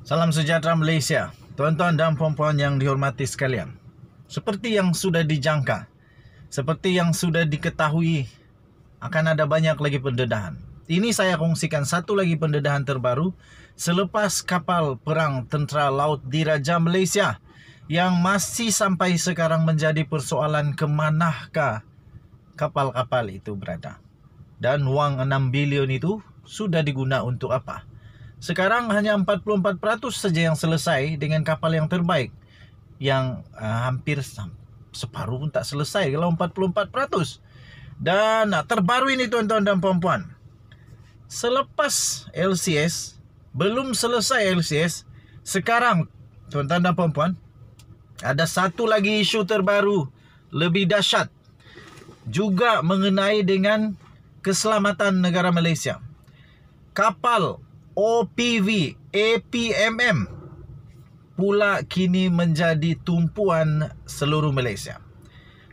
Salam sejahtera Malaysia, tuan-tuan dan puan-puan yang dihormati sekalian. Seperti yang sudah dijangka, seperti yang sudah diketahui, akan ada banyak lagi pendedahan. Ini saya kongsikan satu lagi pendedahan terbaru selepas kapal perang tentera laut Diraja Malaysia yang masih sampai sekarang menjadi persoalan ke manakah kapal-kapal itu berada. Dan wang 6 bilion itu sudah diguna untuk apa? Sekarang hanya 44% saja yang selesai dengan kapal yang terbaik. Yang hampir separuh pun tak selesai kalau 44%. Dan terbaru ini tuan-tuan dan puan-puan. Selepas LCS, belum selesai LCS, sekarang tuan-tuan dan puan-puan, ada satu lagi isu terbaru lebih dahsyat juga mengenai dengan keselamatan negara Malaysia. Kapal OPV APMM pula kini menjadi tumpuan seluruh Malaysia.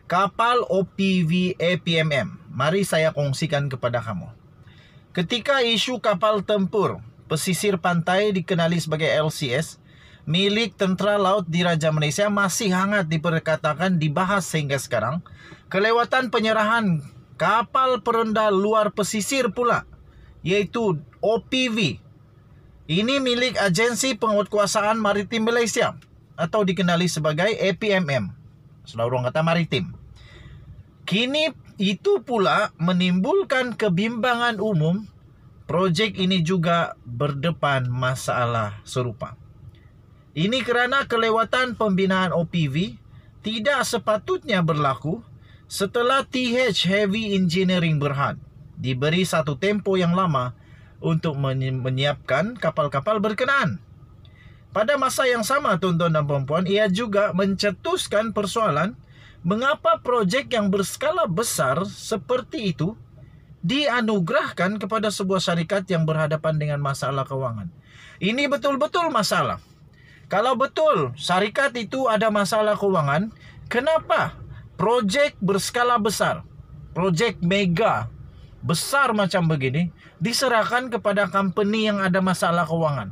Kapal OPV APMM, mari saya kongsikan kepada kamu. Ketika isu kapal tempur pesisir pantai dikenali sebagai LCS milik Tentera Laut Diraja Malaysia masih hangat diperkatakan dibahas sehingga sekarang, kelewatan penyerahan kapal perendah luar pesisir pula, iaitu OPV. Ini milik Agensi Penguatkuasaan Maritim Malaysia atau dikenali sebagai APMM, salah orang kata maritim. Kini itu pula menimbulkan kebimbangan umum. Projek ini juga berdepan masalah serupa. Ini kerana kelewatan pembinaan OPV tidak sepatutnya berlaku setelah TH Heavy Engineering Berhad diberi satu tempoh yang lama untuk menyiapkan kapal-kapal berkenaan. Pada masa yang sama tuan-tuan dan puan-puan, ia juga mencetuskan persoalan mengapa projek yang berskala besar seperti itu dianugerahkan kepada sebuah syarikat yang berhadapan dengan masalah kewangan. Ini betul-betul masalah. Kalau betul syarikat itu ada masalah kewangan, kenapa projek berskala besar, projek mega besar macam begini diserahkan kepada company yang ada masalah kewangan?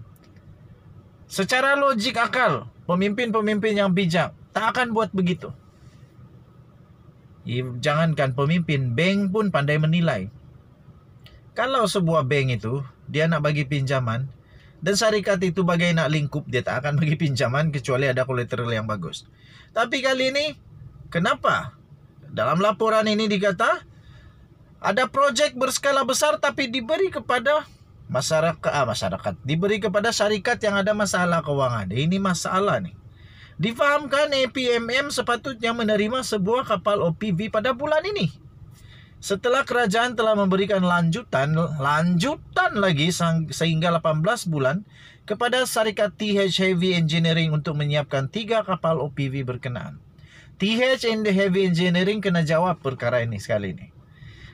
Secara logik akal, pemimpin-pemimpin yang bijak tak akan buat begitu. Jangankan pemimpin, bank pun pandai menilai. Kalau sebuah bank itu dia nak bagi pinjaman dan syarikat itu bagai nak lingkup, dia tak akan bagi pinjaman kecuali ada kolateral yang bagus. Tapi kali ini kenapa dalam laporan ini dikata ada projek berskala besar tapi diberi kepada masyarakat, diberi kepada syarikat yang ada masalah kewangan. Ini masalah nih. Difahamkan APMM sepatutnya menerima sebuah kapal OPV pada bulan ini. Setelah kerajaan telah memberikan lanjutan lagi sehingga 18 bulan kepada syarikat TH Heavy Engineering untuk menyiapkan 3 kapal OPV berkenaan. TH Heavy Engineering kena jawab perkara ini sekali ini.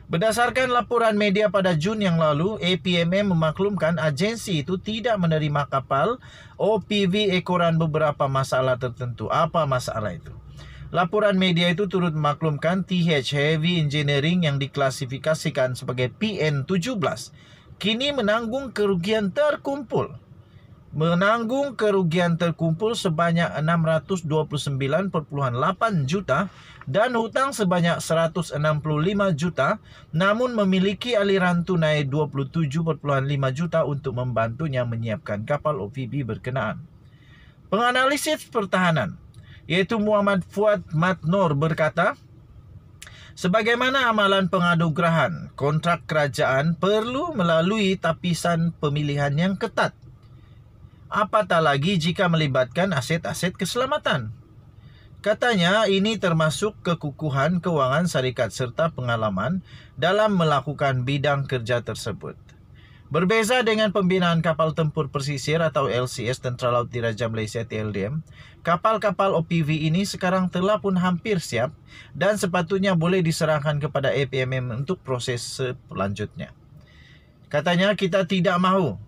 Berdasarkan laporan media pada Jun yang lalu, APMM memaklumkan agensi itu tidak menerima kapal OPV ekoran beberapa masalah tertentu. Apa masalah itu? Laporan media itu turut memaklumkan TH Heavy Engineering yang diklasifikasikan sebagai PN17 kini menanggung kerugian terkumpul sebanyak 629.8 juta dan hutang sebanyak 165 juta, namun memiliki aliran tunai 27.5 juta untuk membantunya menyiapkan kapal OPV berkenaan. Penganalisis pertahanan iaitu Muhammad Fuad Matnor berkata, sebagaimana amalan penganugerahan, kontrak kerajaan perlu melalui tapisan pemilihan yang ketat. Apatah lagi jika melibatkan aset-aset keselamatan. Katanya ini termasuk kekukuhan kewangan syarikat serta pengalaman dalam melakukan bidang kerja tersebut. Berbeza dengan pembinaan kapal tempur pesisir atau LCS Tentera Laut Diraja Malaysia TLDM, kapal-kapal OPV ini sekarang telah pun hampir siap dan sepatutnya boleh diserahkan kepada APMM untuk proses selanjutnya. Katanya kita tidak mahu.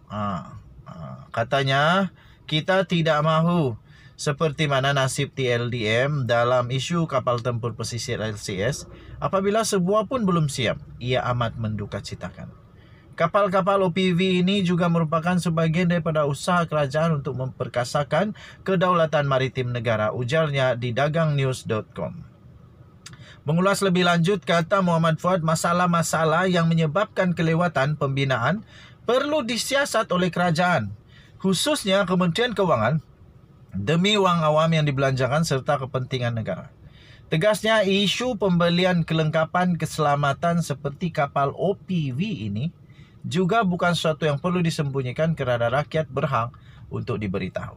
Katanya kita tidak mahu seperti mana nasib TLDM dalam isu kapal tempur pesisir LCS apabila sebuah pun belum siap. Ia amat mendukacitakan. Kapal-kapal OPV ini juga merupakan sebagian daripada usaha kerajaan untuk memperkasakan kedaulatan maritim negara, ujarnya di dagangnews.com. Mengulas lebih lanjut, kata Muhammad Fuad, masalah-masalah yang menyebabkan kelewatan pembinaan perlu disiasat oleh kerajaan, khususnya Kementerian Kewangan, demi wang awam yang dibelanjakan serta kepentingan negara. Tegasnya, isu pembelian kelengkapan keselamatan seperti kapal OPV ini juga bukan sesuatu yang perlu disembunyikan kerana rakyat berhak untuk diberitahu.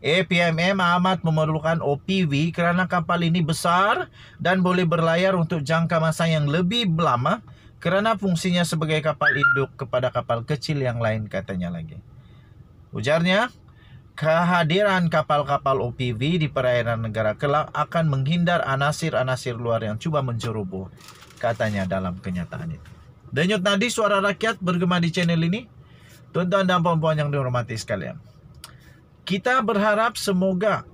APMM amat memerlukan OPV kerana kapal ini besar dan boleh berlayar untuk jangka masa yang lebih lama kerana fungsinya sebagai kapal induk kepada kapal kecil yang lain, katanya lagi. Ujarnya, kehadiran kapal-kapal OPV di perairan negara kelak akan menghindar anasir-anasir luar yang cuba menceroboh, katanya dalam kenyataan itu. Denyut nadi suara rakyat bergema di channel ini. Tuan-tuan dan puan-puan yang dihormati sekalian, kita berharap semoga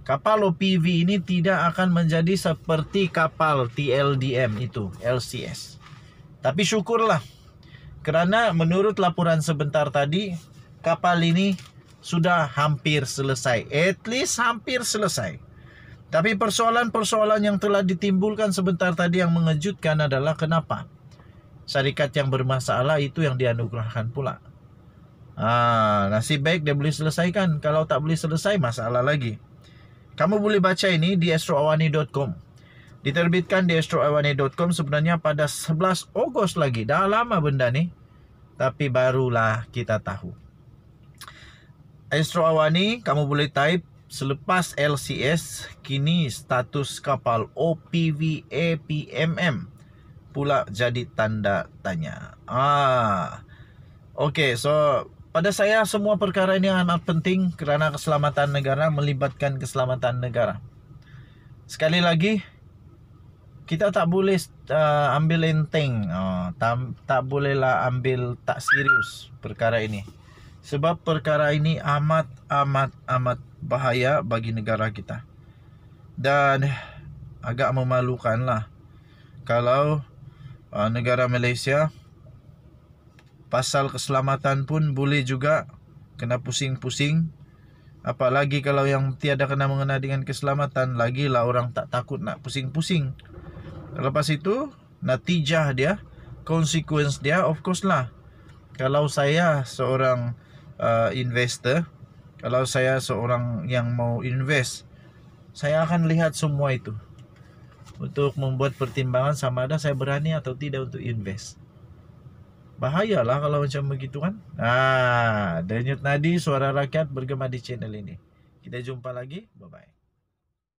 kapal OPV ini tidak akan menjadi seperti kapal TLDM itu, LCS. Tapi syukurlah, kerana menurut laporan sebentar tadi, kapal ini sudah hampir selesai. At least hampir selesai. Tapi persoalan-persoalan yang telah ditimbulkan sebentar tadi yang mengejutkan adalah kenapa syarikat yang bermasalah itu yang dianugerahkan pula. Nasib baik dia boleh selesaikan. Kalau tak boleh selesai, masalah lagi. Kamu boleh baca ini di astroawani.com. Diterbitkan di astroawani.com sebenarnya pada 11 Ogos lagi. Dah lama benda ni, tapi barulah kita tahu. Astro Awani, kamu boleh type, selepas LCS, kini status kapal OPV APMM pula jadi tanda tanya. Okey, so pada saya semua perkara ini amat penting kerana keselamatan negara, melibatkan keselamatan negara. Sekali lagi, kita tak boleh ambil enteng, tak bolehlah ambil tak serius perkara ini. Sebab perkara ini amat bahaya bagi negara kita. Dan agak memalukanlah kalau negara Malaysia pasal keselamatan pun boleh juga kena pusing-pusing. Apalagi kalau yang tiada kena mengena dengan keselamatan, lagilah orang tak takut nak pusing-pusing. Lepas itu, natijah dia, consequence dia, of course lah. Kalau saya seorang investor, kalau saya seorang yang mau invest, saya akan lihat semua itu untuk membuat pertimbangan sama ada saya berani atau tidak untuk invest. Bahayalah kalau macam begitu kan. Denyut nadi suara rakyat bergema di channel ini. Kita jumpa lagi. Bye-bye.